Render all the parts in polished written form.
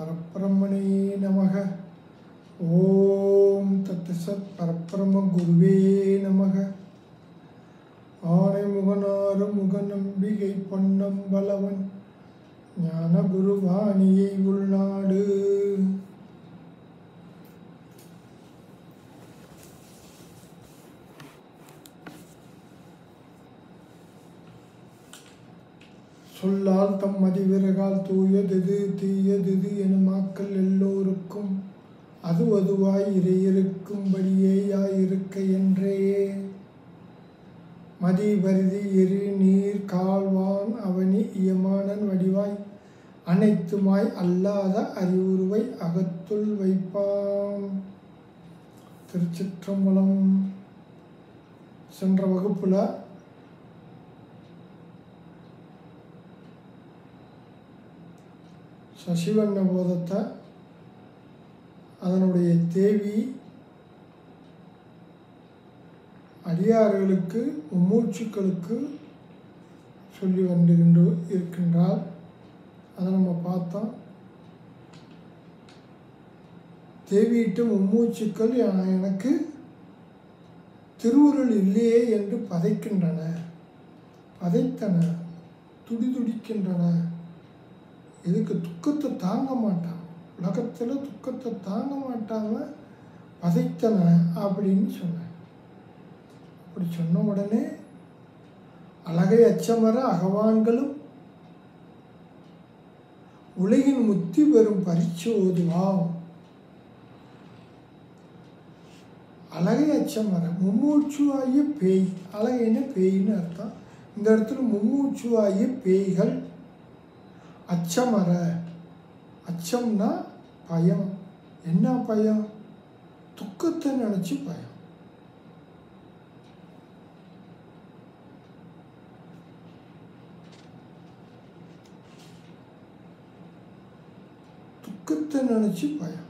பரபிரம்மணே நமக. ஓம் தத்சத் பரபிரம்ம குருவே நமக. ஆனை முகனாறு முகநம்பிகை பொன்னம்பலவன் ஞான குருவாணியை உள்நாடு. சொல்லால் தம் மதிவிறகால் தூயதெது தீயதெது எனும் மாக்கள் எல்லோருக்கும் அது அதுவாய் இறையிருக்கும்படியேயாயிருக்க என்றே. மதி பரிதி எரி நீர் கால்வான் அவனி இயமானன் வடிவாய் அனைத்துமாய் அல்லாத அறிவுருவை அகத்துள் வைப்பாம். திருச்சிற்றம்பலம். சென்ற வகுப்புல சசிவண்ண போதத்தை அதனுடைய தேவி அடியார்களுக்கு மும்மூச்சுக்களுக்கு சொல்லி இருக்கின்றால் அதை நம்ம பார்த்தோம். தேவியிட்ட மும்மூச்சுக்கள் எனக்கு திருவுருள் இல்லையே என்று பதைக்கின்றன, பதைத்தன, துடிதுடிக்கின்றன. இதுக்கு துக்கத்தை தாங்க மாட்டான், உலகத்தில் துக்கத்தை தாங்க மாட்டாங்க, பதைத்தன அப்படின்னு சொன்னேன். அப்படி சொன்ன உடனே அழகை அச்சமர அகவான்களும் உலகின் முத்தி பெறும் பரிச்சு ஓதுவாம். அழகை அச்சமர மும்மூச்சுவாகிய பேய், அழகைன்னு பேயின்னு அர்த்தம். இந்த இடத்துல மும்மூச்சுவாகிய பேய்கள் அச்சமர, அச்சம்னா பயம். என்ன பயம்? துக்கத்தை நினச்சி பயம். துக்கத்தை நினச்சி பயம்.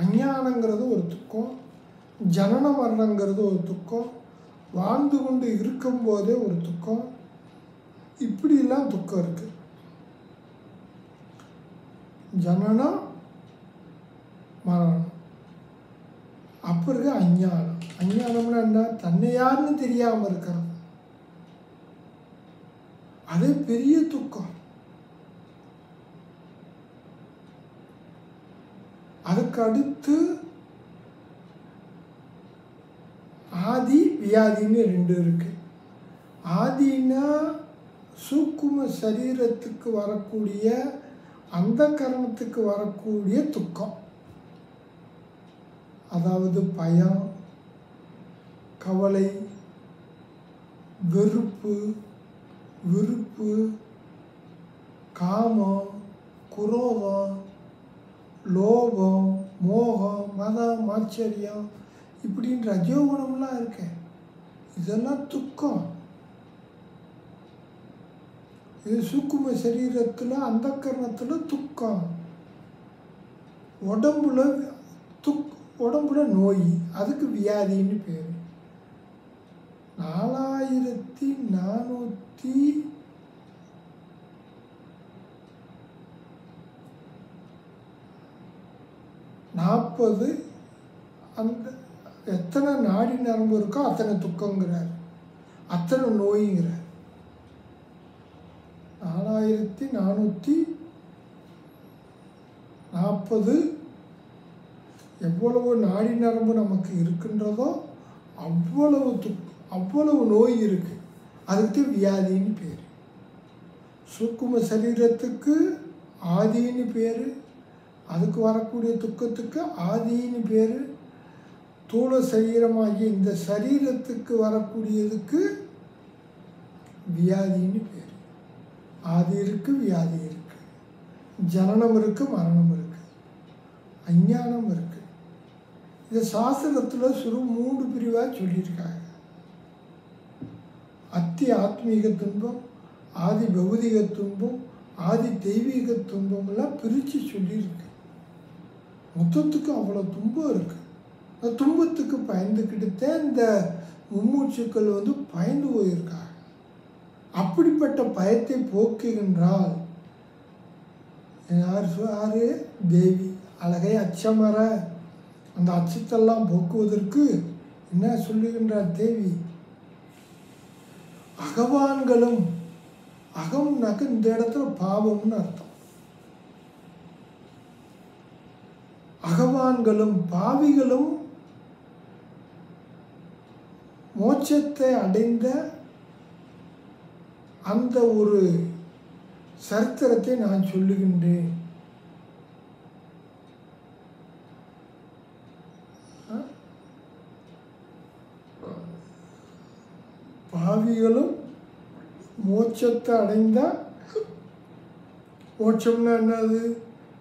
அஞ்ஞானங்கிறது ஒரு துக்கம், ஜனன மரணங்கிறது ஒரு துக்கம், வாழ்ந்து கொண்டு இருக்கும்போதே ஒரு துக்கம். இப்படிலாம் துக்கம் இருக்குது. ஜனனம் மரணம், அப்புறம் அஞ்ஞானம். அஞ்ஞானம்னா என்ன? தன்னை யாருன்னு தெரியாமல் இருக்கிறது, அது பெரிய துக்கம். அதுக்கு அடுத்து ஆதி வியாதின்னு ரெண்டு இருக்கு. ஆதினா சூக்கும சரீரத்துக்கு வரக்கூடிய, அந்த கரணத்துக்கு வரக்கூடிய துக்கம். அதாவது பயம், கவலை, வெறுப்பு, விருப்பு, காமம், குரோதம், லோபம், மோகம், மதம், ஆச்சரியம், இப்படின்ற ரஜோகுணம்லாம் இருக்கு. இதெல்லாம் துக்கம். இது சூக்கும சரீரத்தில், அந்த கரணத்தில் துக்கம். உடம்புல நோய், அதுக்கு வியாதின்னு பேர். 4440 அந்த எத்தனை நாடி நரம்பு இருக்கோ அத்தனை துக்கங்கிறார், அத்தனை நோய்ங்கிறார். 4440 எவ்வளவு நாடி நரம்பு நமக்கு இருக்கின்றதோ அவ்வளவு நோய் இருக்குது. அதுக்கு வியாதின்னு பேர். சூக்கும சரீரத்துக்கு ஆதின்னு பேர், அதுக்கு வரக்கூடிய துக்கத்துக்கு ஆதின்னு பேர். தூள சரீரமாகிய இந்த சரீரத்துக்கு வரக்கூடியதுக்கு வியாதின்னு பேர். ஆதி இருக்குது, வியாதி இருக்குது, ஜனனம் இருக்குது, மரணம் இருக்குது, அஞ்ஞானம் இருக்குது. இந்த சாஸ்திரத்தில் சுரு 3 பிரிவாக சொல்லியிருக்காங்க. அத்தி ஆத்மீக துன்பம், ஆதி பௌதிக துன்பம், ஆதி தெய்வீக துன்பம்லாம் பிரித்து சொல்லியிருக்கு. மொத்தத்துக்கு அவ்வளோ துன்பம் இருக்குது. அந்த துன்பத்துக்கு பயந்துக்கிட்டுத்தான் இந்த மும்மூச்சுக்கள் பயந்து போயிருக்காங்க. அப்படிப்பட்ட பயத்தை போக்குகின்றால் யார் தேவி. அழகை அச்சமர, அந்த அச்சத்தெல்லாம் போக்குவதற்கு என்ன சொல்லுகின்றார் தேவி? அகவான்களும், அகம்னாக்க இந்த இடத்துல பாவம்னு அர்த்தம். அகவான்களும் பாவிகளும் மோட்சத்தை அடைந்த அந்த ஒரு சரித்திரத்தை நான் சொல்லுகின்றேன். பாவிகளும் மோட்சத்தை அடைந்த, மோட்சம்னா என்னது?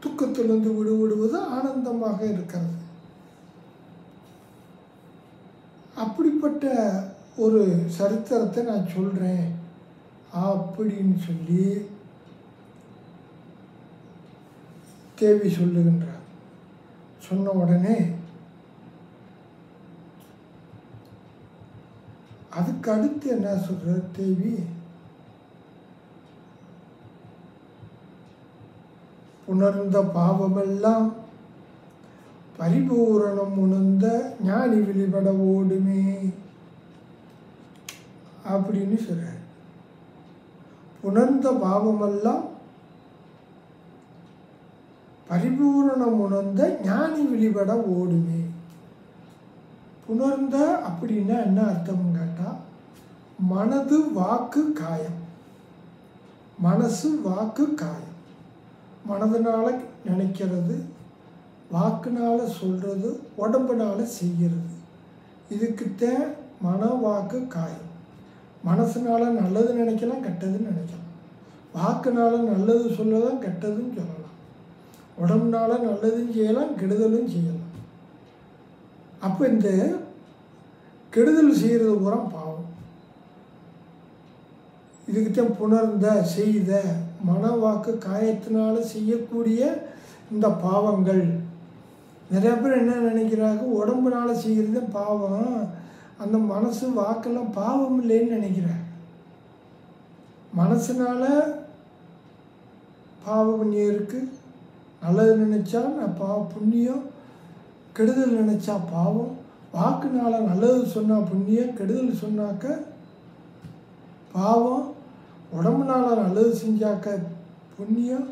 துக்கத்திலிருந்து விடுபடுவது, ஆனந்தமாக இருக்கிறது. அப்படிப்பட்ட ஒரு சரித்திரத்தை நான் சொல்கிறேன் அப்படின்னு சொல்லி தேவி சொல்லுகின்றார். சொன்ன உடனே அதுக்கு அடுத்து என்ன சொல்ற தேவி? உணர்ந்த பாவமெல்லாம் பரிபூரணம் உணர்ந்த ஞானி வெளிப்பட ஓடுமே அப்படின்னு சொல்றார். உணர்ந்த பாவமெல்லாம் பரிபூரணம் உணர்ந்த ஞானி வெளிப்பட ஓடுமே. உணர்ந்த அப்படின்னா என்ன அர்த்தம்னு கேட்டால், மனது வாக்கு காயம். மனசு வாக்கு காயம். மனதினால நினைக்கிறது, வாக்குனால சொல்கிறது, உடம்புனால செய்கிறது. இதுக்குத்தான் மன வாக்கு காயம். மனசுனால நல்லது நினைக்கலாம், கெட்டதுன்னு நினைக்கலாம். வாக்குனால நல்லது சொல்லலாம், கெட்டதுன்னு சொல்லலாம். உடம்புனால நல்லதும் செய்யலாம், கெடுதலும் செய்யலாம். அப்போ இந்த கெடுதல் செய்கிறது பூரா பாவம். இதுக்குத்தான் புணர்ந்த, செய்த, மனவாக்கு காயத்தினால செய்யக்கூடிய இந்த பாவங்கள். நிறைய பேர் என்ன நினைக்கிறாங்க, உடம்புனால செய்கிறது பாவம், அந்த மனசு வாக்கெல்லாம் பாவம் இல்லைன்னு நினைக்கிறாங்க. மனசுனால பாவ புண்ணியம் இருக்குது. நல்லது நினச்சா புண்ணியம், கெடுதல் நினச்சா பாவம். வாக்குனால நல்லது சொன்னால் புண்ணியம், கெடுதல் சொன்னாக்க பாவம். உடம்புனால நல்லது செஞ்சாக்க புண்ணியம்,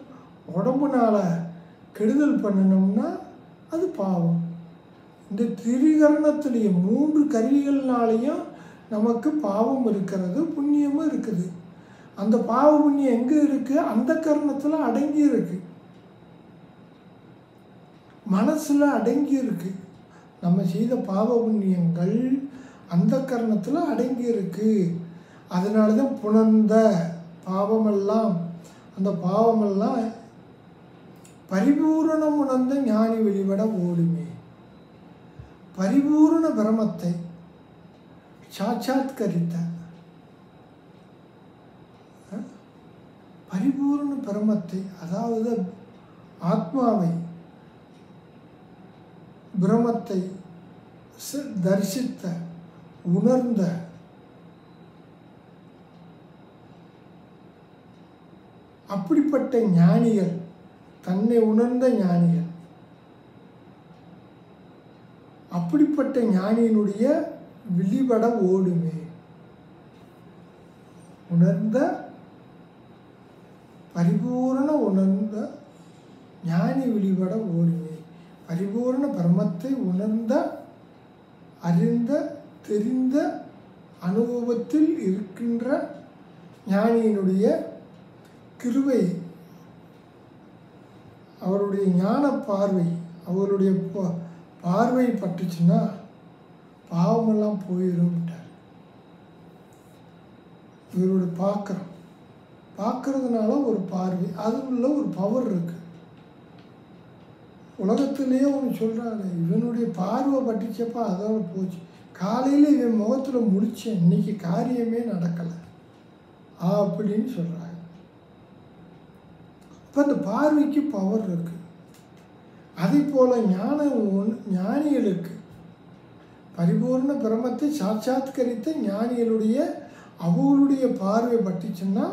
உடம்புனால கெடுதல் பண்ணணும்னா அது பாவம். இந்த திரிகரணத்துலேயும் 3 கருவிகள்னாலேயும் நமக்கு பாவம் இருக்கிறது, புண்ணியமும் இருக்குது. அந்த பாவ புண்ணியம் எங்கே இருக்குது? அந்த கரணத்தில் அடங்கி இருக்கு, மனசில் அடங்கி இருக்கு. நம்ம செய்த பாவ புண்ணியங்கள் அந்த கரணத்தில் அடங்கி இருக்கு. அதனால தான் புணர்ந்த பாவமெல்லாம், அந்த பாவமெல்லாம் பரிபூரணம் உணர்ந்த ஞானி வெளிப்பட ஓடுமே. பரிபூரண பிரமத்தை சாட்சாத்கரித்த, பரிபூரண பிரமத்தை, அதாவது ஆத்மாவை, பிரமத்தை தரிசித்த, உணர்ந்த, அப்படிப்பட்ட ஞானிகள், தன்னை உணர்ந்த ஞானிகள், அப்படிப்பட்ட ஞானியினுடைய வெளிப்பட ஓடுமே. உணர்ந்த, பரிபூரண உணர்ந்த ஞானி வெளிப்பட ஓடுமே. பரிபூரண பிரமத்தை உணர்ந்த, அறிந்த, தெரிந்த, அனுபவத்தில் இருக்கின்ற ஞானியினுடைய கிருபை, அவருடைய ஞான பார்வை, அவருடைய பார்வை பட்டுச்சுன்னா பாவமெல்லாம் போயிடும்ட்டார். இவருடைய பார்க்கறதுனால ஒரு பார்வை, அதுக்குள்ள ஒரு பவர் இருக்கு. உலகத்திலேயே ஒன்று சொல்கிறாங்க, இவனுடைய பார்வை பட்டுச்சப்பா அதோட போச்சு. காலையில் இவன் முகத்தில் முடித்தேன், இன்னைக்கு காரியமே நடக்கலை அப்படின்னு சொல்கிறாங்க. இப்போ அந்த பார்வைக்கு பவர் இருக்குது. அதே போல் ஞானிகளுக்கு பரிபூர்ண பிரமத்தை சாட்சாத்கரித்த ஞானிகளுடைய அவங்களுடைய பார்வை பட்டுச்சுன்னா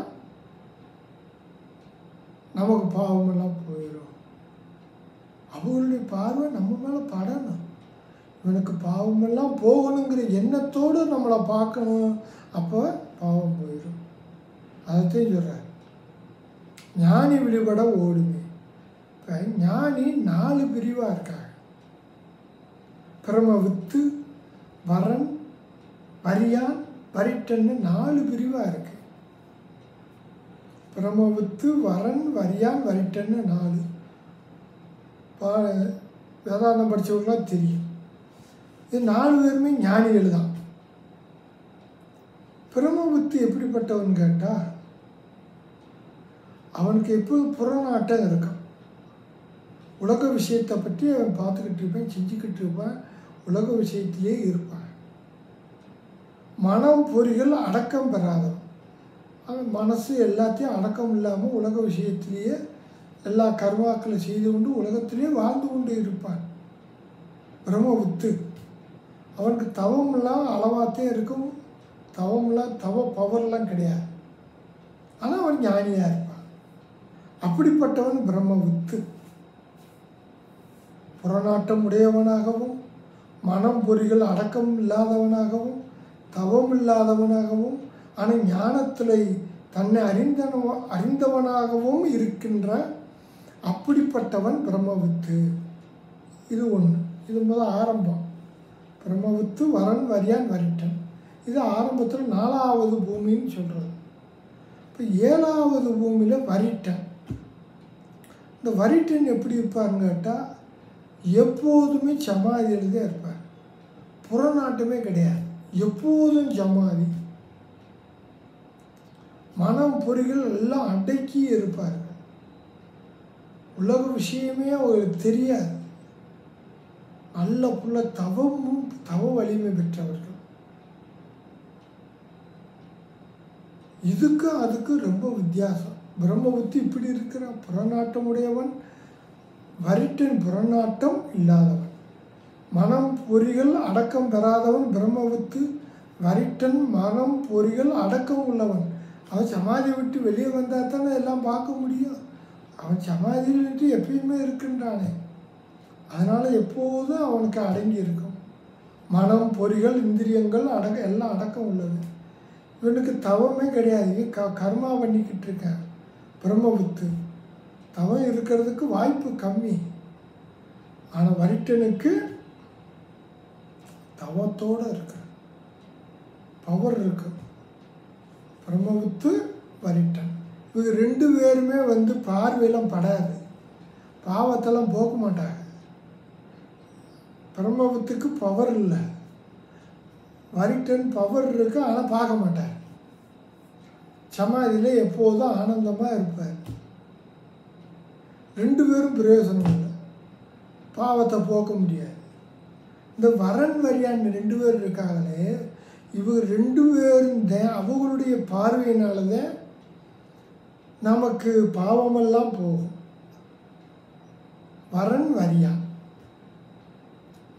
நமக்கு பாவமெல்லாம் போயிடும். அவங்களுடைய பார்வை நம்ம மேலே படணும். இவனுக்கு பாவமெல்லாம் போகணுங்கிற எண்ணத்தோடு நம்மளை பார்க்கணும். அப்போ பாவம் போயிடும். அதைத்தான் சொல்கிறார், ஞானி விழிபட ஓடுமே. இப்போ ஞானி 4 பிரிவாக இருக்காங்க. பிரமவித்து, வரன், வரியான், வரிட்டன்னு 4 பிரிவாக இருக்கு. பிரமவித்து, வரன், வரியான், வரிட்டன்னு 4. வேதாந்தம் படித்தவங்களாம் தெரியும். இது 4 பேருமே ஞானிகள் தான். பிரமவித்து எப்படிப்பட்டவன் கேட்டால், அவனுக்கு எப்போதும் புறநாட்டம் இருக்கும். உலக விஷயத்தை பற்றி அவன் பார்த்துக்கிட்டு இருப்பான், செஞ்சுக்கிட்டு இருப்பான், உலக விஷயத்திலே இருப்பான். மனம் பொறிகள் அடக்கம் பெறாதவன். அவன் மனசு எல்லாத்தையும் அடக்கம் இல்லாமல் உலக விஷயத்திலேயே எல்லா கர்மாக்களை செய்து கொண்டு உலகத்திலே வாழ்ந்து கொண்டு இருப்பான். பிரம்மவித்து அவனுக்கு தவம்லாம் அளவாத்தே இருக்கும். தவம்லாம் பவர்லாம் கிடையாது. ஆனால் அவன் ஞானியாக இருப்பான். அப்படிப்பட்டவன் பிரம்மவித்து. புறநாட்டம் உடையவனாகவும், மனம் பொறிகள் அடக்கம் இல்லாதவனாகவும், தவம் இல்லாதவனாகவும், ஆனால் ஞானத்தில் தன்னை அறிந்தவனாகவும் இருக்கின்ற அப்படிப்பட்டவன் பிரம்மவித்து. இது ஒன்று. இது முதல் ஆரம்பம். பிரம்மவித்து, வரன், வரியான், வரிட்டன். இது ஆரம்பத்தில் 4வது பூமின்னு சொல்கிறது. இப்போ 7வது பூமியில் வரிட்டன். இந்த வரிட்டன் எப்படி இருப்பாருன்னு கேட்டால், எப்போதுமே சமாதியில் தான் இருப்பார். புறநாட்டமே கிடையாது. எப்போதும் சமாதி. மனம் பொறிகள் எல்லாம் அடக்கி இருப்பார்கள். உலக விஷயமே அவங்களுக்கு தெரியாது. நல்ல புள்ள தவ வலிமை பெற்றவர்கள். இதுக்கும் அதுக்கும் ரொம்ப வித்தியாசம். பிரம்மபுத்தி இப்படி இருக்கிற புறநாட்டம் உடையவன், வரிட்டன் புறநாட்டம் இல்லாதவன். மனம் பொறிகள் அடக்கம் பெறாதவன் பிரம்மபுத்து. வரிட்டன் மனம் பொறிகள் அடக்கம் உள்ளவன். அவன் சமாதியை விட்டு வெளியே வந்தால் தானே எல்லாம் பார்க்க முடியும். அவன் சமாதியில் விட்டு எப்பயுமே இருக்கின்றானே. அதனால் எப்போதும் அவனுக்கு அடங்கி இருக்கும். மனம் பொறிகள் இந்திரியங்கள் எல்லாம் அடக்கம் உள்ளது. இவனுக்கு தவமே கிடையாது. கர்மா பண்ணிக்கிட்டு இருக்கேன். பிரம்மபுத்து தவம் இருக்கிறதுக்கு வாய்ப்பு கம்மி. ஆனால் வரிட்டனுக்கு தவத்தோடு இருக்கு, பவர் இருக்கு. பிரம்மபுத்து, வரிட்டன் இவங்க 2 பேருமே பார்வையெல்லாம் படாது. பாவத்தெல்லாம் போக்க மாட்டாங்க. பிரம்மபுத்துக்கு பவர் இல்லை, வரிட்டன் பவர் இருக்கு, ஆனால் பார்க்க மாட்டார். சமாதியில் எப்போதும் ஆனந்தமாக இருப்பார். 2 பேரும் பிரயோஜனம் இல்லை, பாவத்தை போக்க முடியாது. இந்த வரன் வரியான் 2 பேர் இருக்காங்களே, இவங்க 2 பேரும் தான் அவங்களுடைய பார்வையினால்தான் நமக்கு பாவமெல்லாம் போகும். வரன் வரியான்.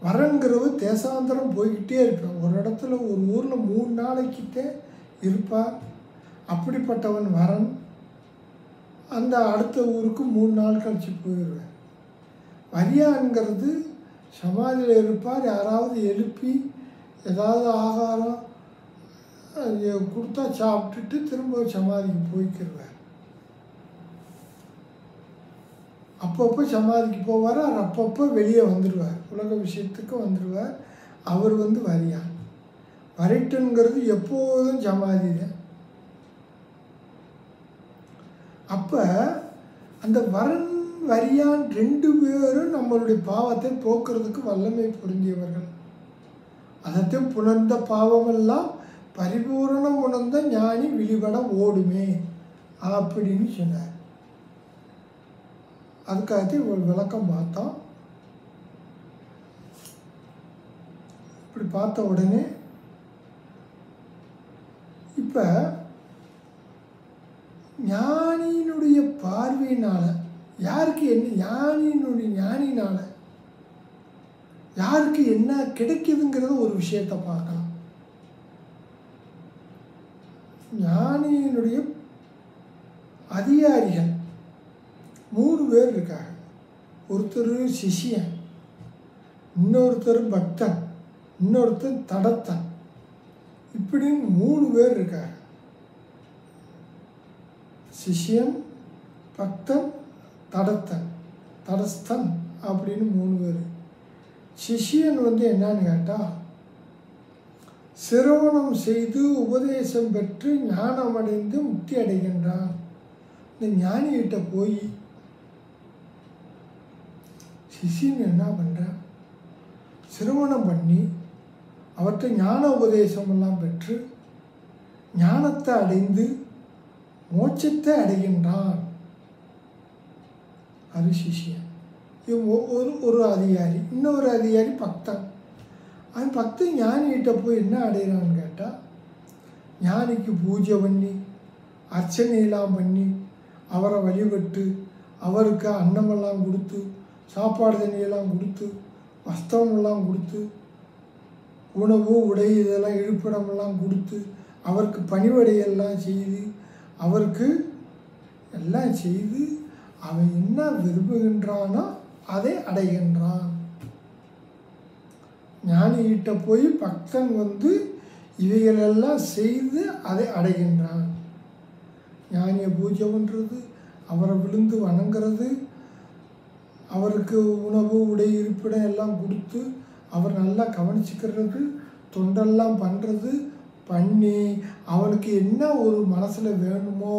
வரன்கிறவ தேசாந்தரம் போய்கிட்டே இருப்பான். ஒரு இடத்துல ஒரு ஊரில் 3 நாளைக்கிட்டே இருப்பார். அப்படிப்பட்டவன் வரன். அந்த அடுத்த ஊருக்கு 3 நாள் கழிச்சு போயிடுவார். வரியான்கிறது சமாதியில் இருப்பார். யாராவது எழுப்பி ஏதாவது ஆகாரம் கொடுத்தா சாப்பிட்டுட்டு திரும்ப சமாதிக்கு போய்க்கிடுவார். அப்பப்போ சமாதிக்கு போவார். அப்பப்போ வெளியே வந்துடுவார், உலக விஷயத்துக்கு வந்துடுவார். அவர் வரியான். வரிட்டன்கிறது எப்போதும் சமாதி தான். அப்போ அந்த வரன் வரியான் 2 பேரும் நம்மளுடைய பாவத்தை போக்குறதுக்கு வல்லமை புரிஞ்சியவர்கள். அதத்தையும் புணர்ந்த பாவமெல்லாம் பரிபூரணம் உணர்ந்த ஞானி விழிபட ஓடுமே அப்படின்னு சொன்னார். அதுக்காக ஒரு விளக்கம் பார்த்தோம். இப்படி பார்த்த உடனே இப்போ ஞானியினுடைய பார்வையினால் யாருக்கு என்ன, ஞானினால் யாருக்கு என்ன கிடைக்குதுங்கிறத ஒரு விஷயத்தை பார்க்கலாம். ஞானியினுடைய அதிகாரிகள் 3 பேர் இருக்காங்க. ஒருத்தர் சிஷ்யன், இன்னொருத்தர் பக்தன், இன்னொருத்தர் தடத்தன். இப்படின்னு 3 பேர் இருக்காங்க. சிஷ்யன், பக்தன், தடத்தன், தடஸ்தன் அப்படின்னு 3 பேர். சிஷ்யன் என்னன்னு கேட்டால், சிரவணம் செய்து உபதேசம் பெற்று ஞானம் அடைந்து முக்தி அடைகின்றான். இந்த ஞானிகிட்ட போய் சிஷ்யன் என்ன பண்ணுறான்? சிரவணம் பண்ணி அவற்றை ஞான உபதேசமெல்லாம் பெற்று ஞானத்தை அடைந்து மோட்சத்தை அடைகின்றான். அது சிஷ்யன். ஒரு அதிகாரி. இன்னொரு அதிகாரி பக்தன். அவன் பக்தன் ஞானிகிட்ட போய் என்ன அடைகிறான்னு கேட்டால், ஞானிக்கு பூஜை பண்ணி அர்ச்சனையெல்லாம் பண்ணி அவரை வழிபட்டு அவருக்கு அன்னமெல்லாம் கொடுத்து சாப்பாடு தண்ணியெல்லாம் கொடுத்து வஸ்திரமெல்லாம் கொடுத்து உணவு உடை இதெல்லாம் இருப்பிடமெல்லாம் கொடுத்து அவருக்கு பணிவடையெல்லாம் செய்து அவருக்கு எல்லாம் செய்து அவன் என்ன விரும்புகின்றானோ அதை அடைகின்றான். ஞானிகிட்ட போய் பக்தன் இவைகளெல்லாம் செய்து அதை அடைகின்றான். ஞானியை பூஜை பண்ணுறது, அவரை விழுந்து வணங்குறது, அவருக்கு உணவு உடை இருப்பிடம் எல்லாம் கொடுத்து அவர் நல்லா கவனிச்சுக்கிறது, தொண்டெல்லாம் பண்ணுறது, பண்ணி அவனுக்கு என்ன ஒரு மனசில் வேணுமோ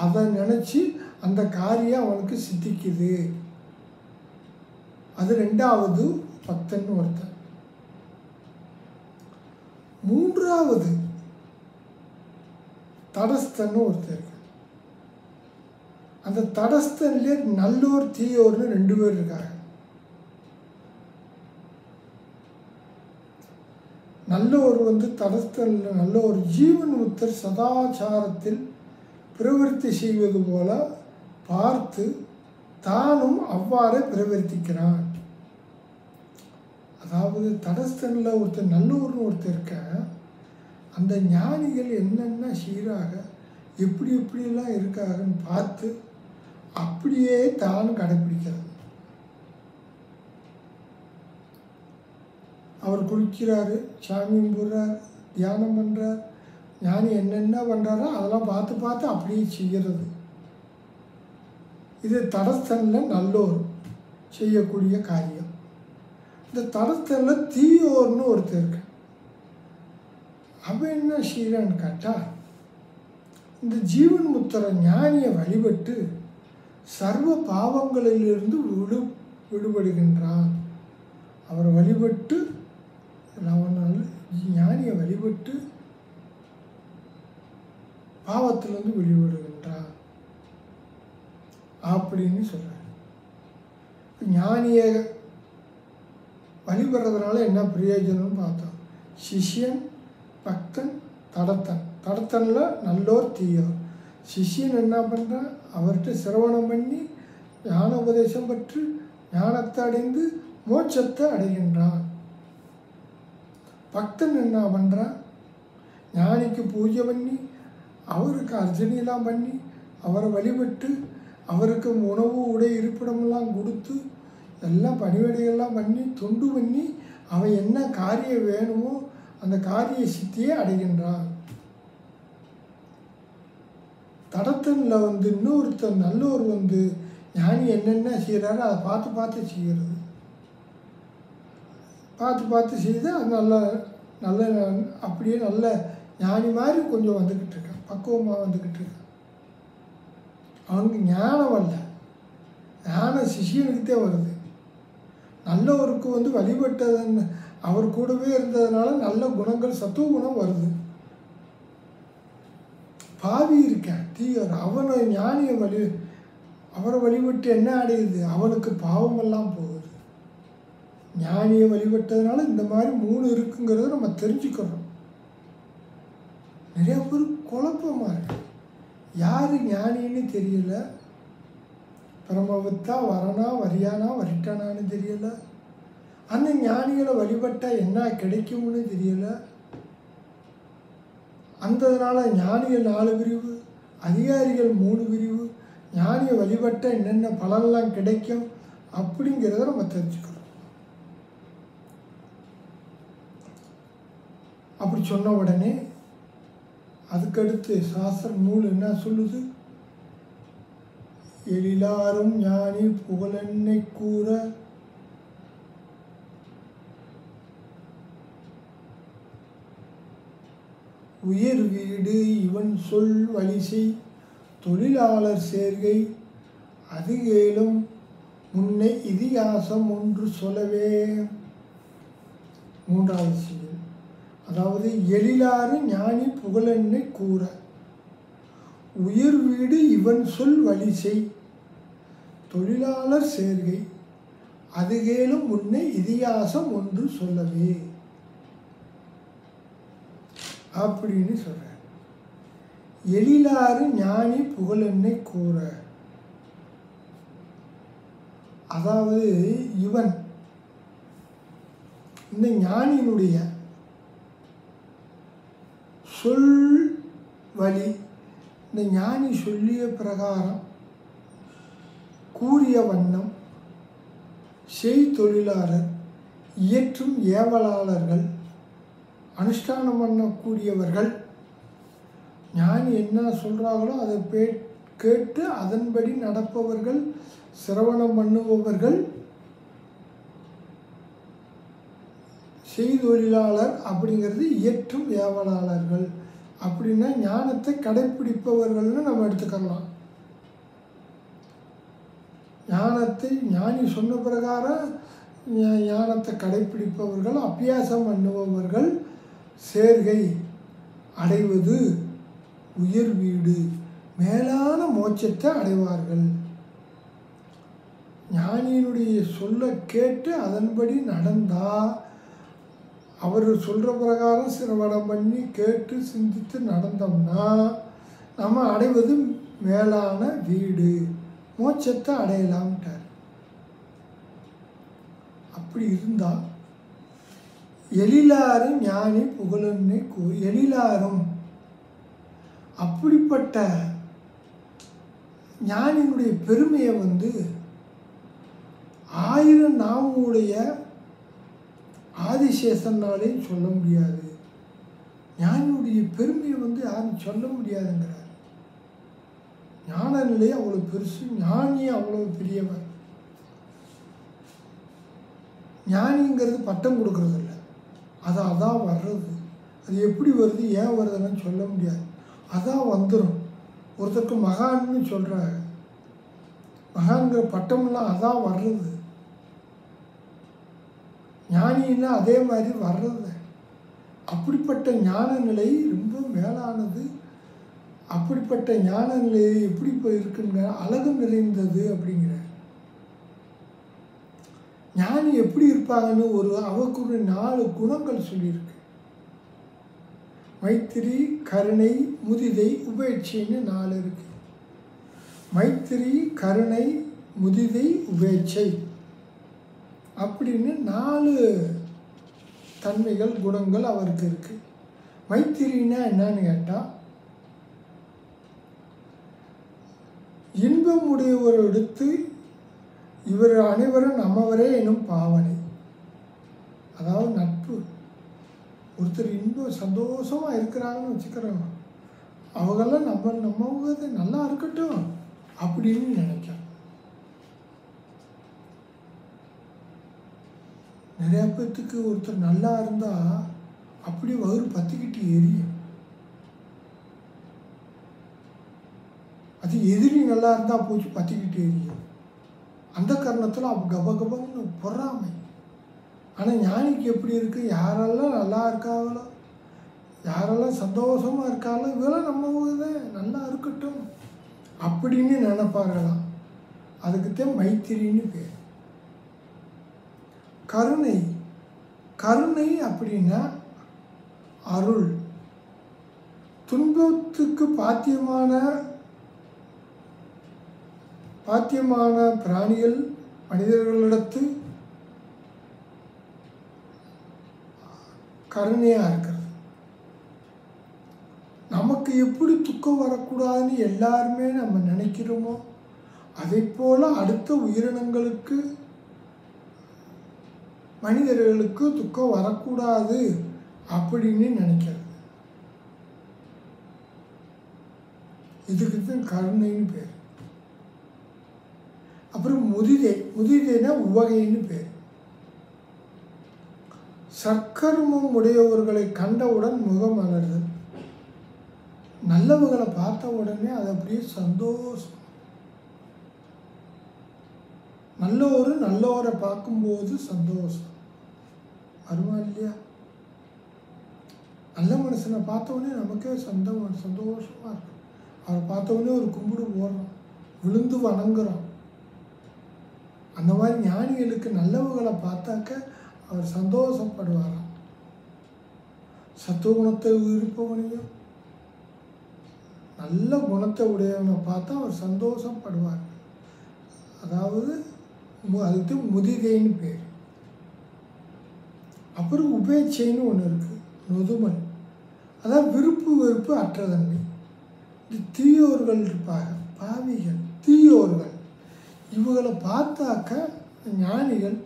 அதை நினச்சி அந்த காரியம் அவனுக்கு சித்திக்குது. அது 2வது பக்தன் ஒருத்தன். 3வது தடஸ்தன்னு ஒருத்தர் இருக்கு. அந்த தடஸ்தன்லேயே நல்லோர் தீயோர்னு 2 பேர் இருக்காங்க. நல்லோர் தடஸ்தனில் நல்லோர் ஜீவன் முக்தர் சதாச்சாரத்தில் பிரவர்த்தி செய்வது போல பார்த்து தானும் அவ்வாறே பிரவர்த்திக்கிறான். அதாவது தடஸ்தனில் ஒருத்தர் நல்லோர்னு ஒருத்தர் இருக்க, அந்த ஞானிகள் என்னென்ன செய்கிறாக எப்படி எப்படியெல்லாம் இருக்காங்கன்னு பார்த்து அப்படியே தானும் கடைப்பிடிக்கிறது. அவர் குளிக்கிறாரு, சாமி கும்பிட்றார், தியானம் பண்ணுறார், ஞானி என்னென்ன பண்ணுறாரோ அதெல்லாம் பார்த்து பார்த்து அப்படியே செய்கிறது. இது தடஸ்தனில் நல்லோர் செய்யக்கூடிய காரியம். இந்த தடஸ்தனில் தீயோர்னு ஒருத்தர் இருக்கு. அவன் என்ன செய்கிறான்னு கேட்டால், இந்த ஜீவன் முத்திர ஞானியை வழிபட்டு சர்வ பாவங்களிலிருந்து விடுபடுகின்றான். அவரை வழிபட்டு ஞானியை வழிபட்டு பாவத்திலிருந்து விடுபடுகின்றான் அப்படின்னு சொல்கிறார். ஞானியை வழிபடுறதுனால என்ன பிரயோஜனம்னு பார்த்தோம். சிஷ்யன், பக்தன், தடத்தன். தடத்தனில் நல்லோர் தீயோர். சிஷ்யன் என்ன பண்ணுறான்? அவர்கிட்ட சிரவணம் பண்ணி ஞான உபதேசம் பெற்று ஞானத்தை அடைந்து மோட்சத்தை அடைகின்றான். பக்தன் என்ன பண்ணுறான்? ஞானிக்கு பூஜை பண்ணி அவருக்கு அர்ச்சனையெல்லாம் பண்ணி அவரை வழிபட்டு அவருக்கு உணவு உடை இருப்பிடமெல்லாம் கொடுத்து எல்லாம் பணிவிடைகள்லாம் பண்ணி தொண்டு பண்ணி அவன் என்ன காரியம் வேணுமோ அந்த காரிய சித்தியை அடைகின்றான். தடத்தனில் இன்னொருத்தர் நல்லோர் ஞானி என்னென்ன செய்கிறாரோ அதை பார்த்து பார்த்து செய்கிறது. பார்த்து பார்த்து செய்து அது நல்ல அப்படியே நல்ல ஞானி மாதிரி கொஞ்சம் வந்துக்கிட்டு இருக்கான், பக்குவமாக வந்துக்கிட்டு இருக்கான். அவனுக்கு ஞானம் வரல, ஞானம் சிஷியனுக்குத்தே வருது. நல்லவருக்கு வழிபட்டதுன்னு அவர் கூடவே இருந்ததுனால நல்ல குணங்கள் சத்துவ குணம் வருது. பாவி இருக்கேன் தீயர், அவனை ஞானியை அவரை வழிபட்டு என்ன அடையுது? அவனுக்கு பாவமெல்லாம் போகுது. ஞானியை வழிபட்டதுனால இந்த மாதிரி 3 இருக்குங்கிறத நம்ம தெரிஞ்சுக்கிறோம். நிறைய பேர் குழப்பமாக இருக்கு, யார் ஞானின்னு தெரியல, பிரமவித்தா வரனா வரியானா வரிட்டானான்னு தெரியல, அந்த ஞானிகளை வழிபட்டால் என்ன கிடைக்கும்னு தெரியல. அந்ததுனால ஞானிகள் 4 பிரிவு, அதிகாரிகள் 3 பிரிவு, ஞானியை வழிபட்ட என்னென்ன பலன்லாம் கிடைக்கும் அப்படிங்கிறத நம்ம தெரிஞ்சுக்கிறோம். அப்படி சொன்ன உடனே அதுக்கடுத்து சாஸ்திர நூல் என்ன சொல்லுது? எழிலாரும் ஞானி புகழென்னை கூற உயர் வீடு இவன் சொல் வலிசை தொழிலாளர் சேர்கை அது கேளும் முன்னை இதிகாசம் ஒன்று சொல்லவே. மூன்றாவது செய்யுள். அதாவது எழிலாறு ஞானி புகழென்னை கூற உயர் வீடு இவன் சொல் வலிசை தொழிலாளர் சேர்கை அது கேளும் முன்னை இதிகாசம் ஒன்று சொல்லவே அப்படின்னு சொல்ற. எழிலாறு ஞானி புகழென்னை கூற, அதாவது இவன் இந்த ஞானியினுடைய சொல் வழி, இந்த ஞானி சொல்லிய பிரகாரம் கூறிய வண்ணம் செய்தொழிலாளர் இயற்றும் ஏவலாளர்கள் அனுஷ்டானம் பண்ணக்கூடியவர்கள் ஞானி என்ன சொல்கிறாங்களோ அதை கேட்டு அதன்படி நடப்பவர்கள் சிரவணம் பண்ணுபவர்கள் செய்தொழிலாளர் அப்படிங்கிறது இயற்றும் ஏவலாளர்கள். அப்படின்னா ஞானத்தை கடைப்பிடிப்பவர்கள்னு நம்ம எடுத்துக்கலாம். ஞானத்தை ஞானி சொன்ன பிரகாரம் ஞானத்தை கடைப்பிடிப்பவர்கள், அபியாசம் பண்ணுபவர்கள் சேர்கை அடைவது உயர் வீடு மேலான மோட்சத்தை அடைவார்கள். ஞானியினுடைய சொல்ல கேட்டு அதன்படி நடந்தால், அவர் சொல்கிற பிரகாரம் சிரவணம் பண்ணி கேட்டு சிந்தித்து நடந்தோம்னா நம்ம அடைவது மேலான வீடு, மோட்சத்தை அடையலாம்ட்டார். அப்படி இருந்தால் எழிலாரும் ஞானி புகழென்னை எழிலாரும் அப்படிப்பட்ட ஞானியினுடைய பெருமையை 1000 நாமுடைய ஆதிசேஷன்னாலே சொல்ல முடியாது. ஞானியுடைய பெருமையை யாரும் சொல்ல முடியாதுங்கிறார். ஞான நிலை அவ்வளோ பெருசு, ஞானி அவ்வளோ பெரியவர். ஞானிங்கிறது பட்டம் கொடுக்கறது இல்லை, அது அதான் வர்றது. அது எப்படி வருது, ஏன் வருதுன்னு சொல்ல முடியாது, அதான் வந்துடும். ஒருத்தருக்கு மகான்னு சொல்கிறாங்க, மகான்கிற பட்டம்லாம் அதான் வர்றது. ஞானின்னா அதே மாதிரி வர்றது. அப்படிப்பட்ட ஞான நிலை ரொம்ப மேலானது. அப்படிப்பட்ட ஞான நிலை எப்படி இப்போ இருக்குங்க, அழகு நிறைந்தது அப்படிங்கிற. ஞானி எப்படி இருப்பாங்கன்னு அவருக்கு ஒரு 4 குணங்கள் சொல்லியிருக்கு. மைத்திரி, கருணை, முதிதை, உபேட்சைன்னு 4 இருக்கு. மைத்திரி, கருணை, முதிதை, உபேட்சை அப்படின்னு 4 தன்மைகள், குணங்கள் அவருக்கு இருக்கு. மைத்திரின்னா என்னன்னு கேட்டால், இன்பம் உடையவர் எடுத்து இவர் அனைவரும் நம்மவரே எனும் பாவனை. அதாவது நட்பு. ஒருத்தர் இன்பம் சந்தோஷமாக இருக்கிறாங்கன்னு வச்சுக்கிறோம், அவங்கெல்லாம் நம்மவங்க நல்லா இருக்கட்டும் அப்படின்னு நினைக்கிறோம். நிறையா பேர்த்துக்கு ஒருத்தர் நல்லா இருந்தால் அப்படியே வயிறு பற்றிக்கிட்டு எரியும். அது எதிரி நல்லா இருந்தால் போச்சு பற்றிக்கிட்டு எரியும். அந்த காரணத்தில் அவ கபகபன்னு பொறாமை. ஆனால் ஞானிக்கு எப்படி இருக்குது, யாரெல்லாம் நல்லா இருக்காங்களோ, யாரெல்லாம் சந்தோஷமாக இருக்காங்களோ, இவெல்லாம் நம்ம நல்லா இருக்கட்டும் அப்படின்னு நினைப்பார்களாம். அதுக்குத்தான் மைத்திரின்னு பேர். கருணை, கருணை அப்படின்னா அருள். துன்பத்துக்கு பாத்தியமான பிராணிகள், மனிதர்களிடத்து கருணையாக இருக்கிறது. நமக்கு எப்படி துக்கம் வரக்கூடாதுன்னு எல்லாருமே நம்ம நினைக்கிறோமோ அதைப்போல் அடுத்த உயிரினங்களுக்கு மனிதர்களுக்கு துக்கம் வரக்கூடாது அப்படின்னு நினைக்கிறது. இதுக்கு தான் கருணைன்னு பேர். அப்புறம் முதிதைனா உவகைன்னு பேர். சற்கர்மம் உடையவர்களை கண்டவுடன் முகம் மலருது. நல்லவர்களை பார்த்த உடனே அது அப்படியே சந்தோஷம். நல்லவரை பார்க்கும்போது சந்தோஷம் வருமா இல்லையா? நல்ல மனுஷனை பார்த்தவொடனே நமக்கே சந்தோஷமாக இருக்கும். அவரை பார்த்தவொடனே ஒரு கும்பிடு போடுறோம், விழுந்து வணங்குறோம். அந்த மாதிரி ஞானிகளுக்கு நல்லவர்களை பார்த்தாக்க அவர் சந்தோஷப்படுவாராம். சத்துவகுணத்தை இருப்பவனையும் நல்ல குணத்தை உடையவனை பார்த்தா அவர் சந்தோஷப்படுவார். அதாவது அதுக்கு முதிதைன்னு பேர். அப்புறம் உபேட்சைன்னு ஒன்று இருக்குது, நொதுமல். அதாவது விருப்பு வெறுப்பு அற்றதன்மை. இது தீயோர்கள் இருப்பாங்க, பாவிகள், தீயோர்கள். இவங்களை பார்த்தாக்க ஞானிகள்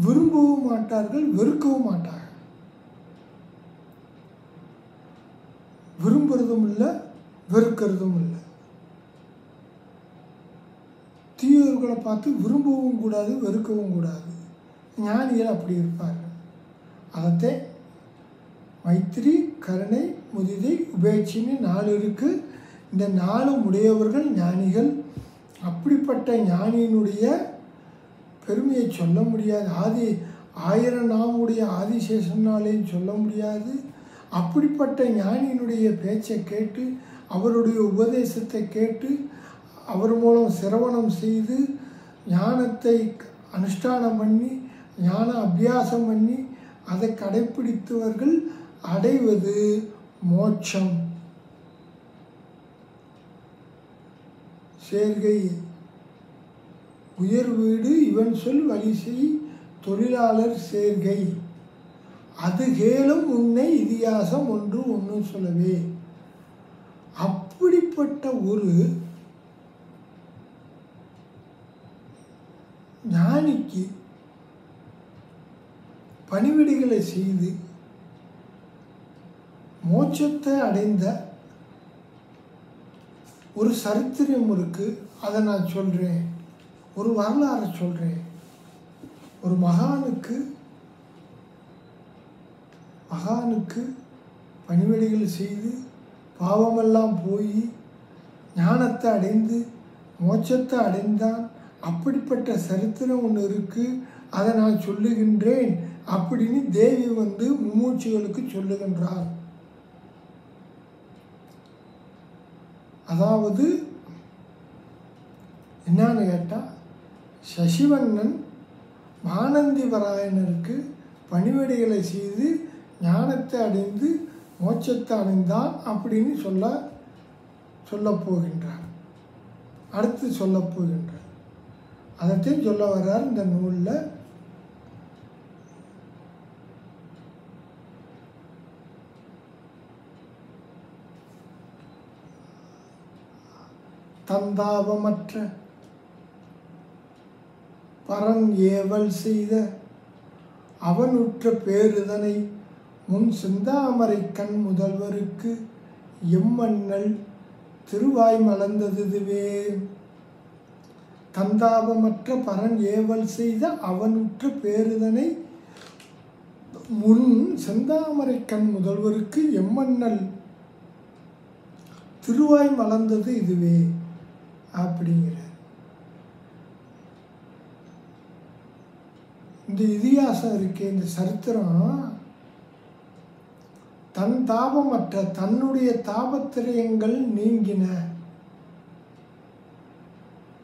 விரும்பவும் மாட்டார்கள், வெறுக்கவும் மாட்டார்கள். விரும்புறதும் இல்லை, வெறுக்கிறதும் இல்லை. தீயோர்களை பார்த்து விரும்பவும் கூடாது, வெறுக்கவும் கூடாது. ஞானிகள் அப்படி இருப்பார்கள். அதத்தை மைத்திரி, கருணை, முதிதை, உபேட்சின்னு 4 இருக்குது. இந்த 4 உடையவர்கள் ஞானிகள். அப்படிப்பட்ட ஞானியினுடைய பெருமையை சொல்ல முடியாது. 1000 நாமுடைய ஆதிசேஷனாலேயும் சொல்ல முடியாது. அப்படிப்பட்ட ஞானியினுடைய பேச்சை கேட்டு, அவருடைய உபதேசத்தை கேட்டு, அவர் மூலம் சிரவணம் செய்து, ஞானத்தை அனுஷ்டானம் பண்ணி, ஞான அபியாசம் பண்ணி, அதை கடைப்பிடித்தவர்கள் அடைவது மோட்சம். சேர்கை உயர் வீடு இவன் சொல் வலிசை தொழிலாளர் சேர்கை அது கேளும் உன்னை இதிகாசம் ஒன்று சொல்லவே. அப்படிப்பட்ட ஒரு ஞானிக்கு பணிவிடைகளை செய்து மோட்சத்தை அடைந்த ஒரு சரித்திரம் இருக்குது. அதை நான் சொல்கிறேன், ஒரு வரலாறு சொல்கிறேன். ஒரு மகானுக்கு பணிவிடைகள் செய்து பாவமெல்லாம் போய் ஞானத்தை அடைந்து மோட்சத்தை அடைந்தான். அப்படிப்பட்ட சரித்திரம் ஒன்று இருக்குது, அதை நான் சொல்லுகின்றேன் அப்படின்னு தேவி மும்மூச்சிகளுக்கு சொல்லுகின்றார். அதாவது என்னன்னு கேட்டால், சசிவண்ணன் மானந்திவராயனருக்கு பணிவிடைகளை செய்து ஞானத்தை அடைந்து மோட்சத்தை அடைந்தான் அப்படின்னு சொல்லப் போகின்றார். அடுத்து சொல்லப் போகின்றார். அதைத்தான் சொல்ல வர்றார் இந்த நூலில். தந்தாபமற்ற பரன் ஏவல் செய்த அவனுற்ற பேருதனை முன் செந்தாமரை கண் முதல்வருக்கு எம்மண்ணல் திருவாய் மலர்ந்ததுவே. தந்தாபமற்ற பரன் ஏவல் செய்த அவனுற்ற பேருதனை முன் செந்தாமரை கண் முதல்வருக்கு எம்மண்ணல் திருவாய் மலர்ந்தது இதுவே அப்படிங்கிற இந்த இதிகாசம் இருக்கே, இந்த சரித்திரம் தன் தாபமற்ற தன்னுடைய தாபத்திரயங்கள் நீங்கின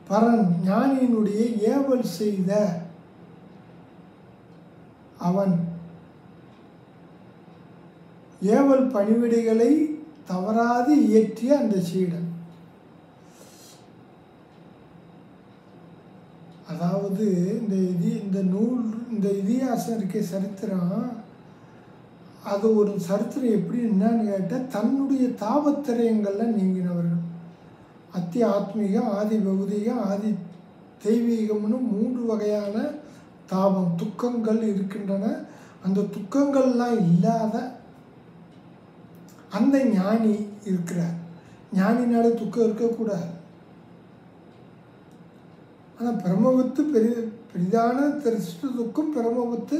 பரன் ஞானியினுடைய ஏவல் செய்த அவன் ஏவல் பணிவிடைகளை தவறாது இயற்றிய அந்த சீடன். அதாவது இந்த நூல் இந்த இதிகாசம் இருக்க சரித்திரம், அது ஒரு சரித்திரம் எப்படி என்னன்னு கேட்டால், தன்னுடைய தாபத்திரயங்கள்லாம் நீங்கினவர்கள். அத்தி ஆத்மீகம், ஆதி பௌதிகம், ஆதி தெய்வீகம்னு 3 வகையான தாபம் துக்கங்கள் இருக்கின்றன. அந்த துக்கங்கள்லாம் இல்லாத அந்த ஞானி இருக்கிறார். ஞானினால துக்கம் இருக்கக்கூடாது. ஆனால் பிரம்மவித்து பெரிதான திருஷ்ட துக்கம் பிரம்மவித்து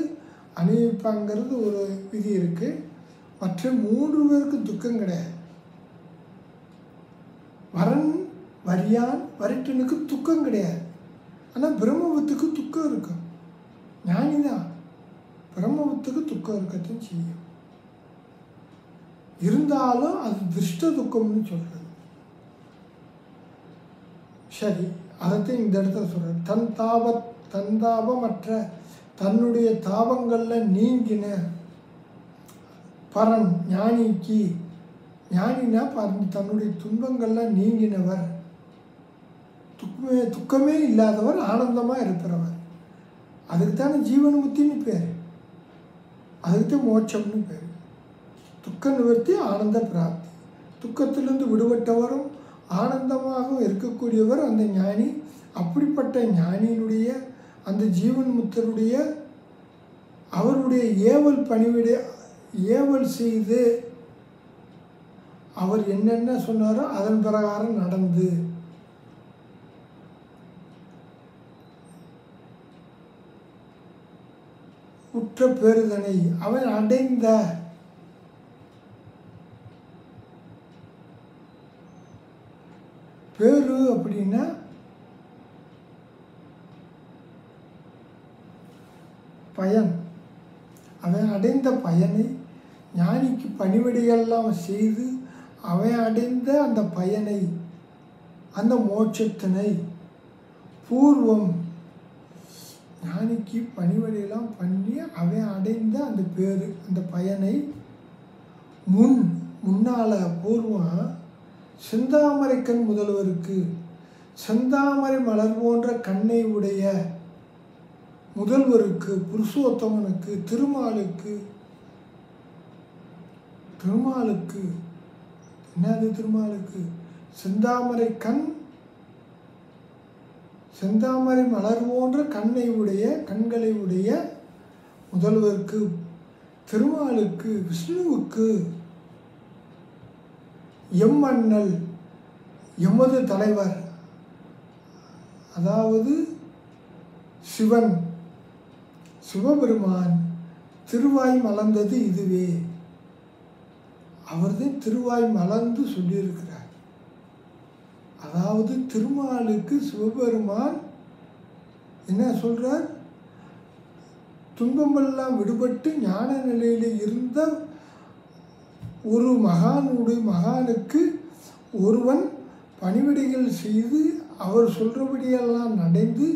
அனுபவிப்பாங்கிறது ஒரு விதி இருக்குது. மற்ற 3 பேருக்கு துக்கம் கிடையாது. வரன் வரியான் வரட்டனுக்கு துக்கம் கிடையாது. ஆனால் பிரம்மவித்துக்கு துக்கம் இருக்கும். ஞானி தான் பிரம்மவித்துக்கு துக்கம் இருக்கத்தான் செய்யும். இருந்தாலும் அது திருஷ்ட துக்கம்னு சொல்கிறது. சரி, அதைத்தான் இந்த இடத்துல சொல்கிறேன். தன்தாபமற்ற தன்னுடைய தாபங்களில் நீங்கின பரன் ஞானிக்கு, ஞானினா தன்னுடைய துன்பங்கள்லாம் நீங்கினவர், துக்கமே இல்லாதவர், ஆனந்தமாக இருக்கிறவர். அதுக்கு தானே ஜீவன்முக்தின்னு பேர், அதுக்கு தான் மோட்சம்னு பேர். துக்க நிவர்த்தி, ஆனந்த பிராப்தி. துக்கத்திலிருந்து விடுபட்டவரும் ஆனந்தமாக இருக்கக்கூடியவர் அந்த ஞானி. அப்படிப்பட்ட ஞானியினுடைய அந்த ஜீவன் முக்தருடைய அவருடைய ஏவல் செய்து அவர் என்னென்ன சொன்னாரோ அதன் பிரகாரம் நடந்து உற்ற பெறுதனை அவன் அடைந்த பேரு அப்படின்னா பயன். அவன் அடைந்த பயனை ஞானிக்கு பணிவிடையெல்லாம் செய்து அவன் அடைந்த அந்த பயனை, அந்த மோட்சத்தினை பூர்வம் ஞானிக்கு பணிவிடையெல்லாம் பண்ணி அவன் அடைந்த அந்த பேரு, அந்த பயனை முன்னால் பூர்வம் செந்தாமரைக்கண் முதல்வருக்கு, செந்தாமரை மலர் போன்ற கண்ணை உடைய முதல்வருக்கு, புருஷோத்தமனுக்கு, திருமாலுக்கு என்னது திருமாலுக்கு? செந்தாமரை கண், செந்தாமரை மலர் போன்ற கண்களை உடைய முதல்வருக்கு, திருமாலுக்கு, விஷ்ணுவுக்கு, எம்மண்ணல் எமது தலைவர் அதாவது சிவன் சிவபெருமான் திருவாய் மலர்ந்தது இதுவே. அவர்தான் திருவாய் மலர்ந்து சொல்லியிருக்கிறார். அதாவது திருமாலுக்கு சிவபெருமான் என்ன சொல்றார்? துன்பமெல்லாம் விடுபட்டு ஞான நிலையில் இருந்த ஒரு மகானுக்கு ஒருவன் பணிவிடைகள் செய்து அவர் சொல்றபடியெல்லாம் நடந்து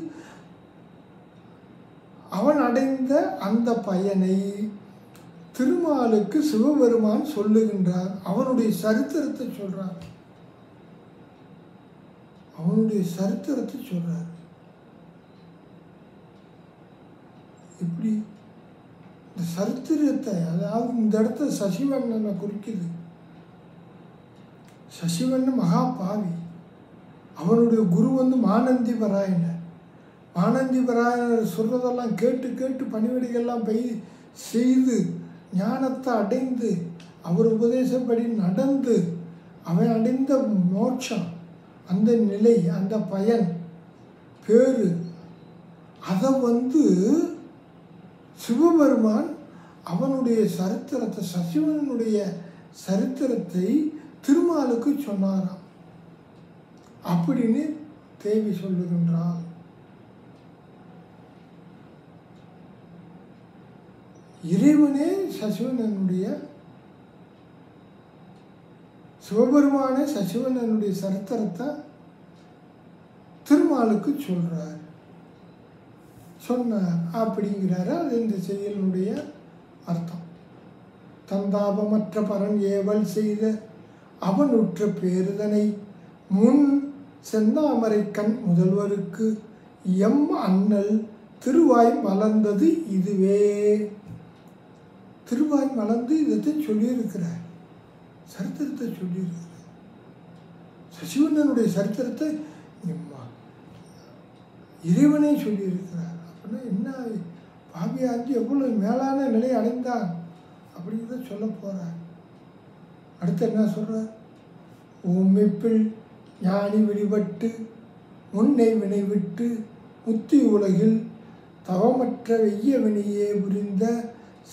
அவன் அடைந்த அந்த பயனை திருமாலுக்கு சிவபெருமான் சொல்லுகின்றார். அவனுடைய சரித்திரத்தை சொல்றார். இப்படி இந்த சரித்திரத்தை, அதாவது இந்த இடத்த சசிவண்ணனை குறிக்குது. சசிவண்ணன் மகா பாவி. அவனுடைய குரு மானந்தி பராயணர். மானந்தி பராயணர் சொல்றதெல்லாம் கேட்டு பணிவிடைகள்லாம் செய்து ஞானத்தை அடைந்து அவர் உபதேசப்படி நடந்து அவன் அடைந்த மோட்சம், அந்த நிலை, அந்த பயன், பேரு, அதை சிவபெருமான் அவனுடைய சரித்திரத்தை, சசிவனுடைய சரித்திரத்தை திருமாலுக்கு சொன்னாராம் அப்படின்னு தேவி சொல்லுகின்றாள். இறைவனே சசிவனுடைய, சிவபெருமானே சசிவனுடைய சரித்திரத்தை திருமாலுக்கு சொன்னார் அப்படிங்கிறாரு. அது இந்த செயலுடைய அர்த்தம். தந்தாபமற்ற பரன் ஏவல் செய்த அவனுற்ற பேருதனை முன் செந்தாமரை கண் முதல்வருக்கு எம் அண்ணல் திருவாய் மலர்ந்தது இதுவே. திருவாய் மலர்ந்து இதை சொல்லியிருக்கிறார், சரித்திரத்தை சொல்லியிருக்கிறார். சசிவண்ணனுடைய சரித்திரத்தை இறைவனே சொல்லியிருக்கிறார். அப்படின்னா என்ன, பாபியாஞ்சி எவ்வளோ மேலான நிலையை அடைந்தான் அப்படிங்கிறத சொல்ல போகிறார். அடுத்து என்ன சொல்கிறார்? உம்மைப்பில் ஞானி வெளிப்பட்டு முன்னை வினை விட்டு முத்தி உலகில் தவமற்ற வெய்ய வினையே புரிந்த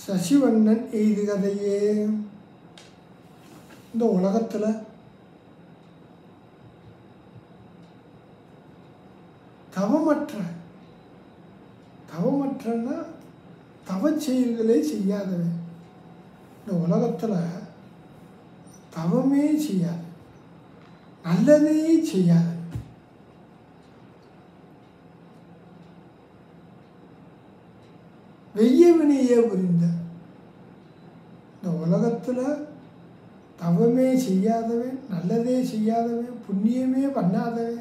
சசிவண்ணன் எய்து கதையே. இந்த உலகத்தில் தவமற்றன்னா தவ செயல்களே செய்யாதவன். இந்த உலகத்தில் தவமே செய்யாது, நல்லதே செய்யாது. வெய்ய வினையே புரிந்த, இந்த உலகத்தில் தவமே செய்யாதவன், நல்லதே செய்யாதவன், புண்ணியமே பண்ணாதவன்,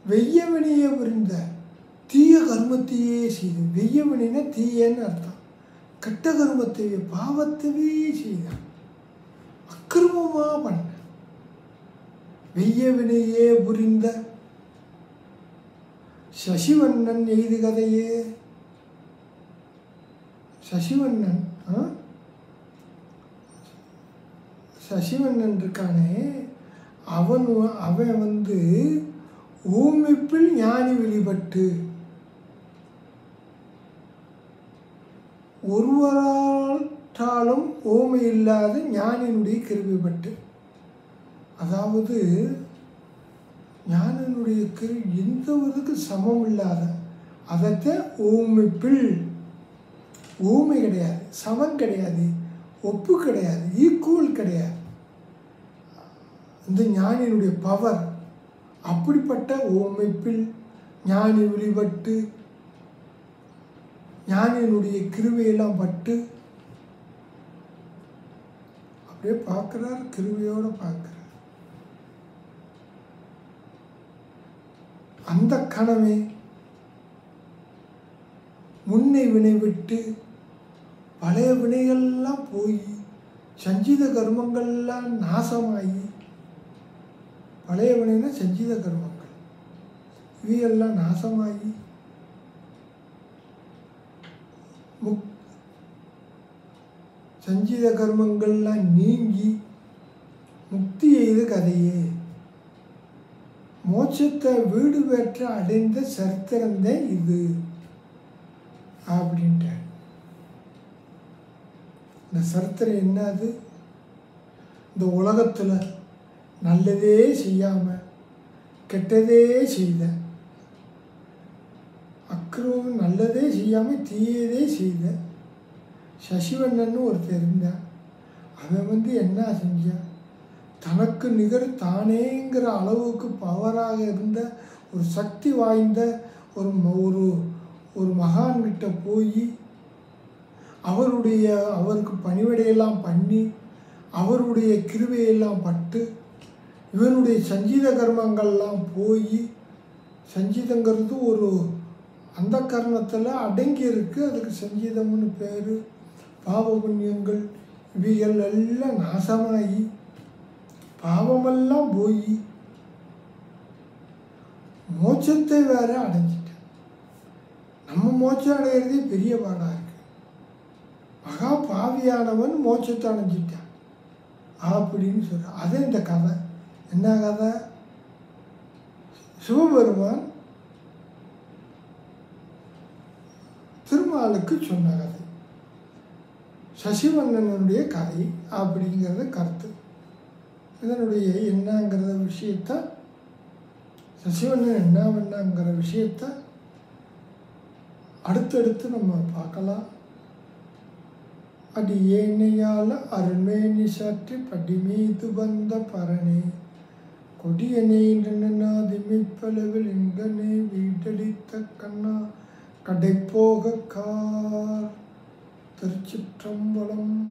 வெய்ய வினையே புரிந்த தீய கர்மத்தையே செய்து. வெய்ய வினைன்னா தீயன்னு அர்த்தம். கெட்ட கர்மத்தையே பாவத்தவே செய்தான், அக்கிரமமாக பண்ண. வெய்ய வினையே புரிந்த சசிவண்ணன் எய்து கதையே. சசிவண்ணன் சசிவண்ணன் இருக்கானே, அவன் ஊமைப்பில் ஞானி வெளிப்பட்டு, ஒருவராலும் ஓமை இல்லாத ஞானியினுடைய கிருபைப்பட்டு. அதாவது ஞானியினுடைய கிருபை எந்த ஒருக்கு சமம் இல்லாத, அதைத்தான் ஊமைப்பில். ஊமை கிடையாது, சமம் கிடையாது, ஒப்பு கிடையாது, ஈக்குவல் கிடையாது. இந்த ஞானியினுடைய பவர் அப்படிப்பட்ட ஓமைப்பில் ஞானி வெளிப்பட்டு, ஞானியினுடைய கிருபையெல்லாம் பட்டு அப்படியே பார்க்குறார், கிருபையோடு பார்க்குறார். அந்த கணமே முன்னை வினை விட்டு பழைய வினைகள்லாம் போய் சஞ்சித கர்மங்கள்லாம் நாசமாகி, பழைய வினைனா சஞ்சித கர்மங்கள், இவையெல்லாம் நாசமாகி சஞ்சித கர்மங்கள்லாம் நீங்கி முக்தி எய்த கதையே. மோட்சத்தை வீடு பெற்ற அடைந்த சரித்திரம்தான் இது அப்படின்ட்டு. இந்த சரித்திரம் என்னது? இந்த உலகத்தில் நல்லதே செய்யாமல் கெட்டதே செய்த, அக்கிரமம் நல்லதே செய்யாமல் தீயதே செய்த சசிவண்ணன் ஒருத்தர் இருந்தான். அவன் என்ன செஞ்சான்? தனக்கு நிகர் தானேங்கிற அளவுக்கு பவராக இருந்த ஒரு சக்தி வாய்ந்த ஒரு மகான்கிட்ட போய் அவருக்கு பணிவிடையெல்லாம் பண்ணி அவருடைய கிருபையெல்லாம் பட்டு இவனுடைய சஞ்சீத கர்மங்கள்லாம் போய், சஞ்சீதங்கிறது ஒரு அந்த கர்மத்தில் அடங்கி இருக்குது, அதுக்கு சஞ்சீதம்னு பேர். பாவ புண்ணியங்கள் இவைகள் எல்லாம் நாசமாகி பாவமெல்லாம் போய் மோட்சத்தை வேற அடைஞ்சிட்டேன். நம்ம மோட்சம் அடைகிறதே பெரிய பாடாக இருக்கு. மகா பாவியானவன் மோட்சத்தை அடைஞ்சிட்டான் அப்படின்னு சொல்ற. அதே இந்த கதை. என்ன கதை? சிவபெருமான் திருமாலுக்கு சொன்ன கதை, சசிவண்ணனுடைய கதை அப்படிங்கிறத கருத்து. இதனுடைய என்னங்கிற விஷயத்த, சசிவண்ணன் என்னங்கிற விஷயத்த அடுத்தடுத்து நம்ம பார்க்கலாம். அடி ஏனையால் அருள்மேனி சாற்றி படி மீது வந்த பரணே, கொடியனே நினைப்பளவில் எங்கனே வீடளித்த கண்ணா கடைப்போக கார். திருச்சிற்றம்பலம்.